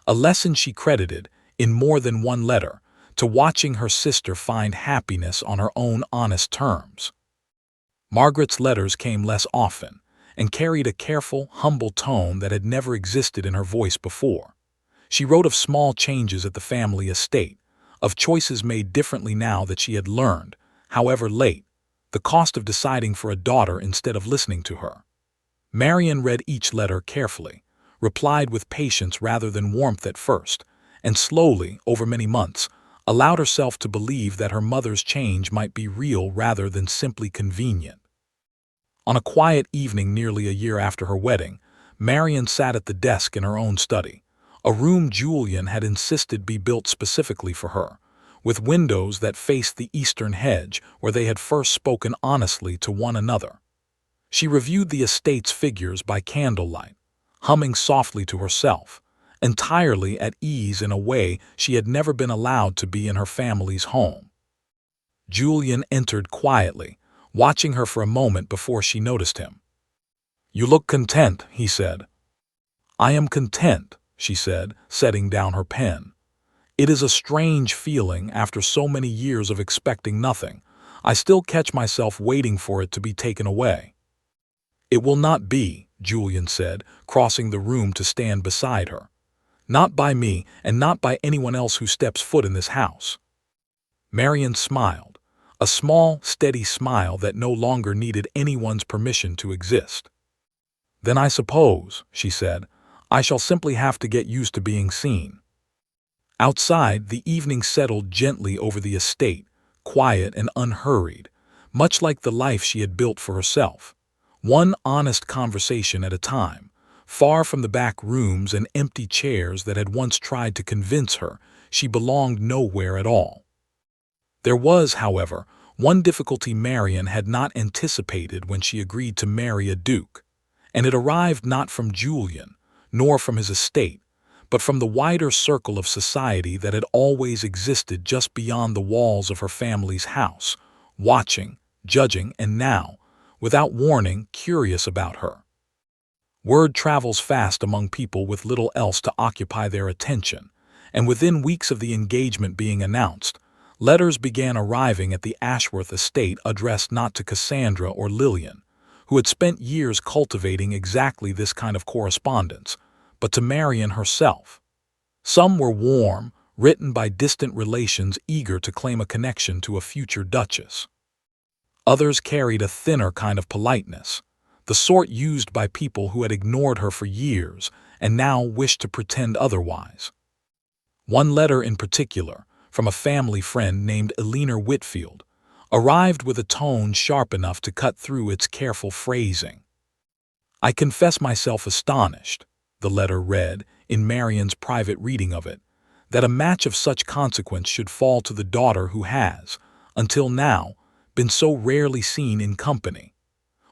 a lesson she credited, in more than one letter, to watching her sister find happiness on her own honest terms. Margaret's letters came less often and carried a careful, humble tone that had never existed in her voice before. She wrote of small changes at the family estate, of choices made differently now that she had learned, however late, the cost of deciding for a daughter instead of listening to her. Marian read each letter carefully, replied with patience rather than warmth at first, and slowly, over many months, allowed herself to believe that her mother's change might be real rather than simply convenient. On a quiet evening nearly a year after her wedding, Marian sat at the desk in her own study, a room Julian had insisted be built specifically for her, with windows that faced the eastern hedge where they had first spoken honestly to one another. She reviewed the estate's figures by candlelight, humming softly to herself, entirely at ease in a way she had never been allowed to be in her family's home. Julian entered quietly, watching her for a moment before she noticed him. "You look content," he said. "I am content," she said, setting down her pen. "It is a strange feeling after so many years of expecting nothing. I still catch myself waiting for it to be taken away." "It will not be," Julian said, crossing the room to stand beside her. "Not by me, and not by anyone else who steps foot in this house." Marian smiled, a small, steady smile that no longer needed anyone's permission to exist. "Then I suppose," she said, "I shall simply have to get used to being seen." Outside, the evening settled gently over the estate, quiet and unhurried, much like the life she had built for herself. One honest conversation at a time, far from the back rooms and empty chairs that had once tried to convince her she belonged nowhere at all. There was, however, one difficulty Marian had not anticipated when she agreed to marry a duke, and it arrived not from Julian, nor from his estate, but from the wider circle of society that had always existed just beyond the walls of her family's house, watching, judging, and now, without warning, curious about her. Word travels fast among people with little else to occupy their attention, and within weeks of the engagement being announced, letters began arriving at the Ashworth estate addressed not to Cassandra or Lillian, who had spent years cultivating exactly this kind of correspondence, but to Marian herself. Some were warm, written by distant relations eager to claim a connection to a future duchess. Others carried a thinner kind of politeness, the sort used by people who had ignored her for years and now wished to pretend otherwise. One letter in particular, from a family friend named Eleanor Whitfield, arrived with a tone sharp enough to cut through its careful phrasing. "I confess myself astonished," the letter read, in Marian's private reading of it, "that a match of such consequence should fall to the daughter who has, until now, been so rarely seen in company.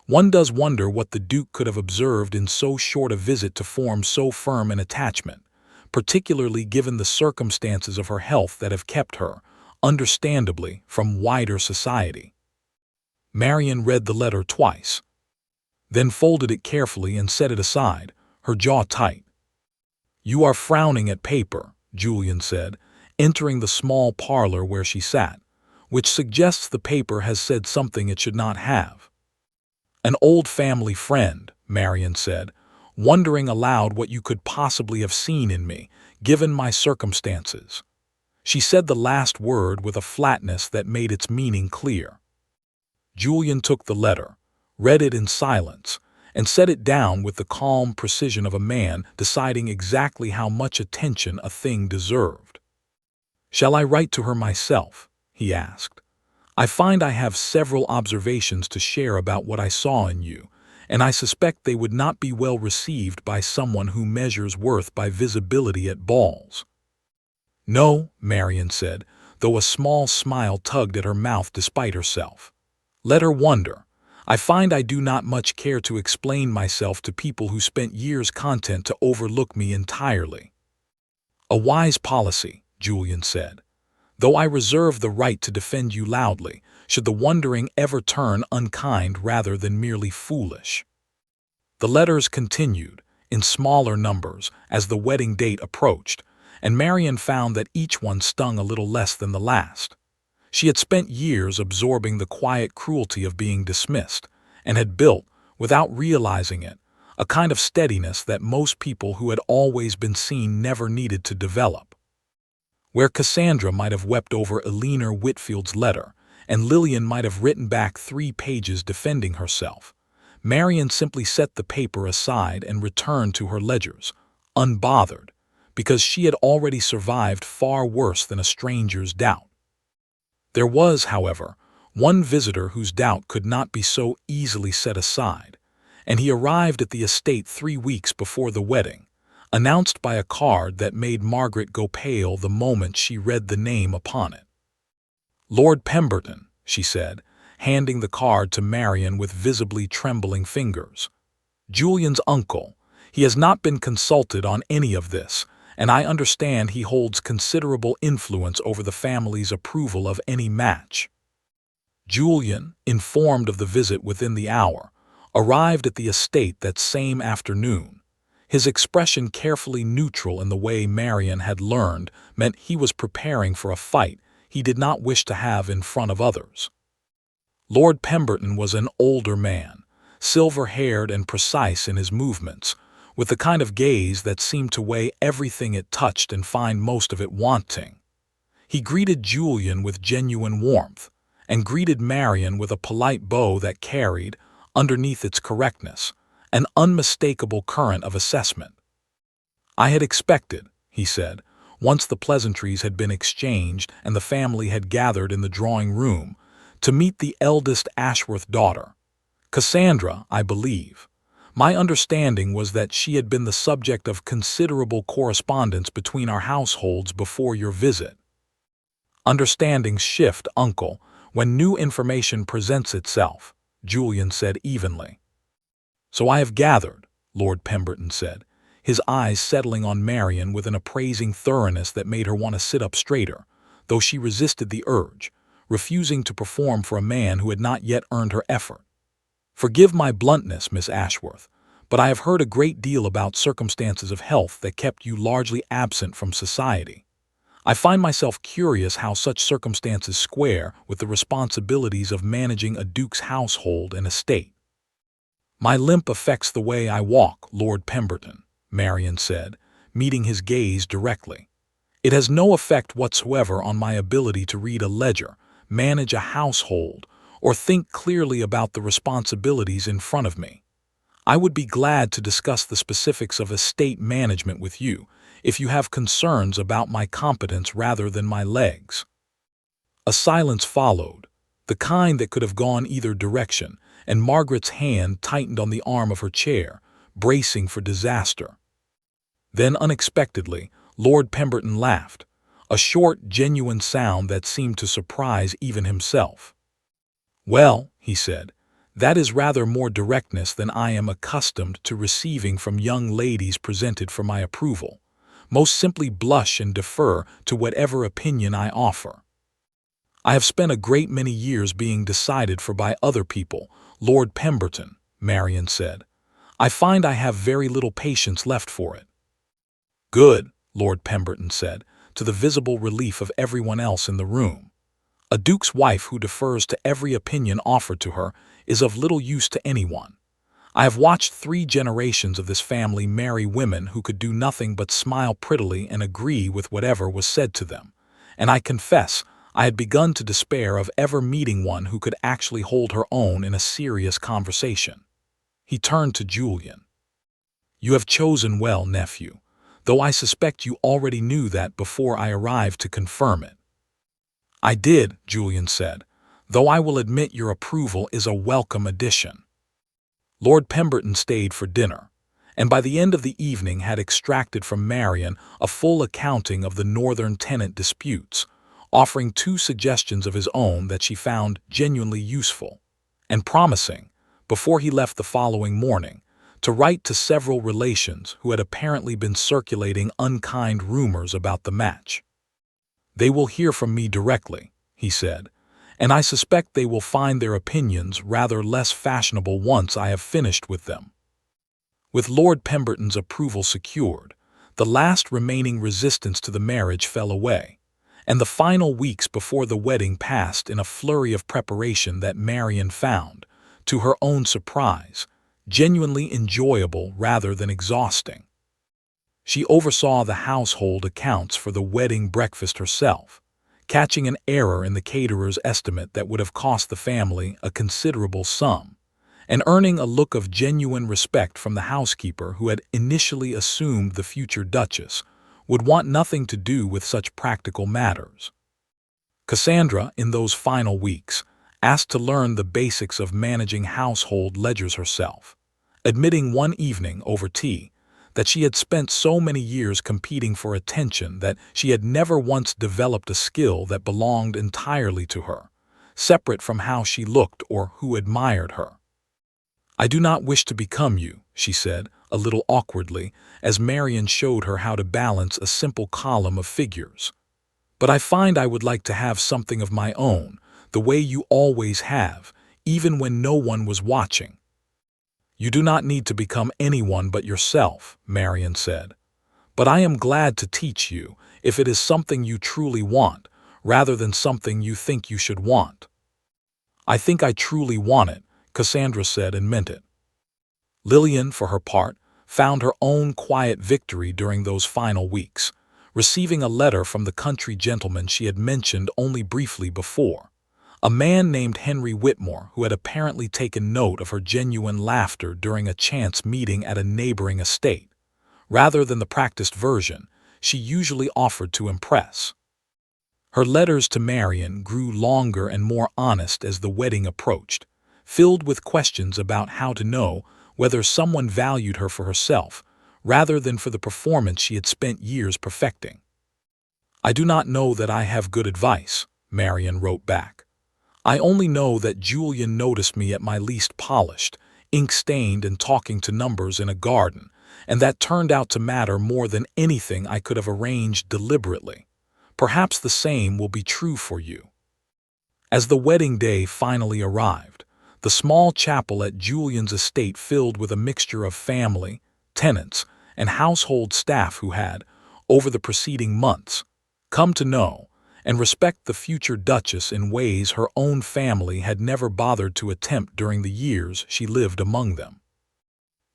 One does wonder what the Duke could have observed in so short a visit to form so firm an attachment, particularly given the circumstances of her health that have kept her, understandably, from wider society." Marian read the letter twice, then folded it carefully and set it aside, her jaw tight. "You are frowning at paper," Julian said, entering the small parlor where she sat, "which suggests the paper has said something it should not have." "An old family friend," Marian said, wondering aloud what you could possibly have seen in me, given my circumstances. She said the last word with a flatness that made its meaning clear. Julian took the letter, read it in silence, and set it down with the calm precision of a man deciding exactly how much attention a thing deserved. "Shall I write to her myself?" he asked. "I find I have several observations to share about what I saw in you, and I suspect they would not be well received by someone who measures worth by visibility at balls." "No," Marian said, though a small smile tugged at her mouth despite herself. "Let her wonder. I find I do not much care to explain myself to people who spent years content to overlook me entirely." "A wise policy," Julian said, "though I reserve the right to defend you loudly, should the wondering ever turn unkind rather than merely foolish." The letters continued, in smaller numbers, as the wedding date approached, and Marian found that each one stung a little less than the last. She had spent years absorbing the quiet cruelty of being dismissed, and had built, without realizing it, a kind of steadiness that most people who had always been seen never needed to develop. Where Cassandra might have wept over Eleanor Whitfield's letter, and Lillian might have written back 3 pages defending herself, Marian simply set the paper aside and returned to her ledgers, unbothered, because she had already survived far worse than a stranger's doubt. There was, however, one visitor whose doubt could not be so easily set aside, and he arrived at the estate 3 weeks before the wedding, announced by a card that made Margaret go pale the moment she read the name upon it. "Lord Pemberton," she said, handing the card to Marian with visibly trembling fingers. "Julian's uncle. He has not been consulted on any of this, and I understand he holds considerable influence over the family's approval of any match." Julian, informed of the visit within the hour, arrived at the estate that same afternoon. His expression, carefully neutral in the way Marian had learned, meant he was preparing for a fight he did not wish to have in front of others. Lord Pemberton was an older man, silver-haired and precise in his movements, with the kind of gaze that seemed to weigh everything it touched and find most of it wanting. He greeted Julian with genuine warmth, and greeted Marian with a polite bow that carried, underneath its correctness, an unmistakable current of assessment. "I had expected," he said, once the pleasantries had been exchanged and the family had gathered in the drawing room, "to meet the eldest Ashworth daughter. Cassandra, I believe. My understanding was that she had been the subject of considerable correspondence between our households before your visit." "Understandings shift, uncle, when new information presents itself," Julian said evenly. "So I have gathered," Lord Pemberton said, his eyes settling on Marian with an appraising thoroughness that made her want to sit up straighter, though she resisted the urge, refusing to perform for a man who had not yet earned her effort. "Forgive my bluntness, Miss Ashworth, but I have heard a great deal about circumstances of health that kept you largely absent from society. I find myself curious how such circumstances square with the responsibilities of managing a duke's household and estate." "My limp affects the way I walk, Lord Pemberton," Marian said, meeting his gaze directly. "It has no effect whatsoever on my ability to read a ledger, manage a household, or think clearly about the responsibilities in front of me. I would be glad to discuss the specifics of estate management with you, if you have concerns about my competence rather than my legs." A silence followed, the kind that could have gone either direction, and Margaret's hand tightened on the arm of her chair, bracing for disaster. Then, unexpectedly, Lord Pemberton laughed, a short, genuine sound that seemed to surprise even himself. "Well," he said, "that is rather more directness than I am accustomed to receiving from young ladies presented for my approval. Most simply blush and defer to whatever opinion I offer." "I have spent a great many years being decided for by other people, Lord Pemberton," Marian said. "I find I have very little patience left for it." "Good," Lord Pemberton said, to the visible relief of everyone else in the room. "A duke's wife who defers to every opinion offered to her is of little use to anyone. I have watched 3 generations of this family marry women who could do nothing but smile prettily and agree with whatever was said to them, and I confess I had begun to despair of ever meeting one who could actually hold her own in a serious conversation." He turned to Julian. "You have chosen well, nephew, though I suspect you already knew that before I arrived to confirm it." "I did," Julian said, "though I will admit your approval is a welcome addition." Lord Pemberton stayed for dinner, and by the end of the evening had extracted from Marian a full accounting of the northern tenant disputes, offering 2 suggestions of his own that she found genuinely useful, and promising, before he left the following morning, to write to several relations who had apparently been circulating unkind rumors about the match. "They will hear from me directly," he said, "and I suspect they will find their opinions rather less fashionable once I have finished with them." With Lord Pemberton's approval secured, the last remaining resistance to the marriage fell away, and the final weeks before the wedding passed in a flurry of preparation that Marian found, to her own surprise, genuinely enjoyable rather than exhausting. She oversaw the household accounts for the wedding breakfast herself, catching an error in the caterer's estimate that would have cost the family a considerable sum, and earning a look of genuine respect from the housekeeper who had initially assumed the future Duchess would want nothing to do with such practical matters. Cassandra, in those final weeks, asked to learn the basics of managing household ledgers herself, admitting one evening over tea that she had spent so many years competing for attention that she had never once developed a skill that belonged entirely to her, separate from how she looked or who admired her. "I do not wish to become you," she said, a little awkwardly, as Marian showed her how to balance a simple column of figures. "But I find I would like to have something of my own, the way you always have, even when no one was watching." "You do not need to become anyone but yourself," Marian said. "But I am glad to teach you if it is something you truly want, rather than something you think you should want." "I think I truly want it," Cassandra said, and meant it. Lillian, for her part, found her own quiet victory during those final weeks, receiving a letter from the country gentleman she had mentioned only briefly before, a man named Henry Whitmore who had apparently taken note of her genuine laughter during a chance meeting at a neighboring estate, rather than the practiced version she usually offered to impress. Her letters to Marian grew longer and more honest as the wedding approached, filled with questions about how to know whether someone valued her for herself, rather than for the performance she had spent years perfecting. "I do not know that I have good advice," Marian wrote back. "I only know that Julian noticed me at my least polished, ink-stained and talking to numbers in a garden, and that turned out to matter more than anything I could have arranged deliberately. Perhaps the same will be true for you." As the wedding day finally arrived, the small chapel at Julian's estate filled with a mixture of family, tenants, and household staff who had, over the preceding months, come to know and respect the future Duchess in ways her own family had never bothered to attempt during the years she lived among them.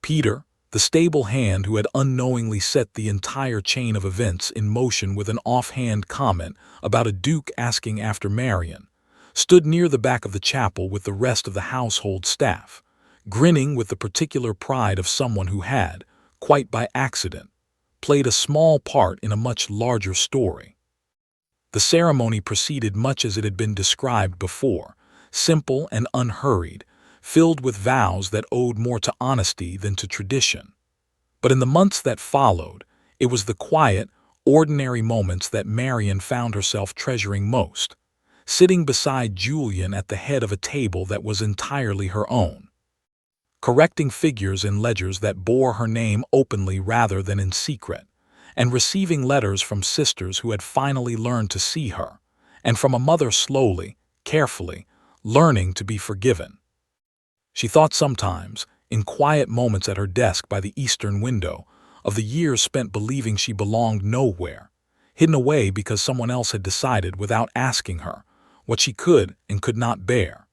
Peter, the stable hand who had unknowingly set the entire chain of events in motion with an offhand comment about a duke asking after Marian, stood near the back of the chapel with the rest of the household staff, grinning with the particular pride of someone who had, quite by accident, played a small part in a much larger story. The ceremony proceeded much as it had been described before, simple and unhurried, filled with vows that owed more to honesty than to tradition. But in the months that followed, it was the quiet, ordinary moments that Marian found herself treasuring most, sitting beside Julian at the head of a table that was entirely her own, correcting figures in ledgers that bore her name openly rather than in secret, and receiving letters from sisters who had finally learned to see her, and from a mother slowly, carefully, learning to be forgiven. She thought sometimes, in quiet moments at her desk by the eastern window, of the years spent believing she belonged nowhere, hidden away because someone else had decided without asking her what she could and could not bear.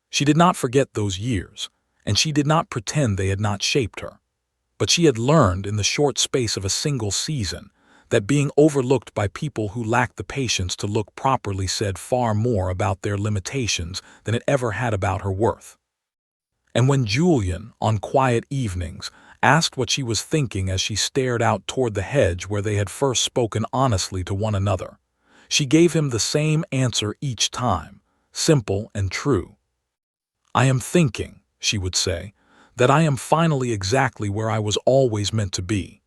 She did not forget those years, and she did not pretend they had not shaped her. But she had learned in the short space of a single season that being overlooked by people who lacked the patience to look properly said far more about their limitations than it ever had about her worth. And when Julian, on quiet evenings, asked what she was thinking as she stared out toward the hedge where they had first spoken honestly to one another, she gave him the same answer each time, simple and true. "I am thinking," she would say, that I am finally exactly where I was always meant to be.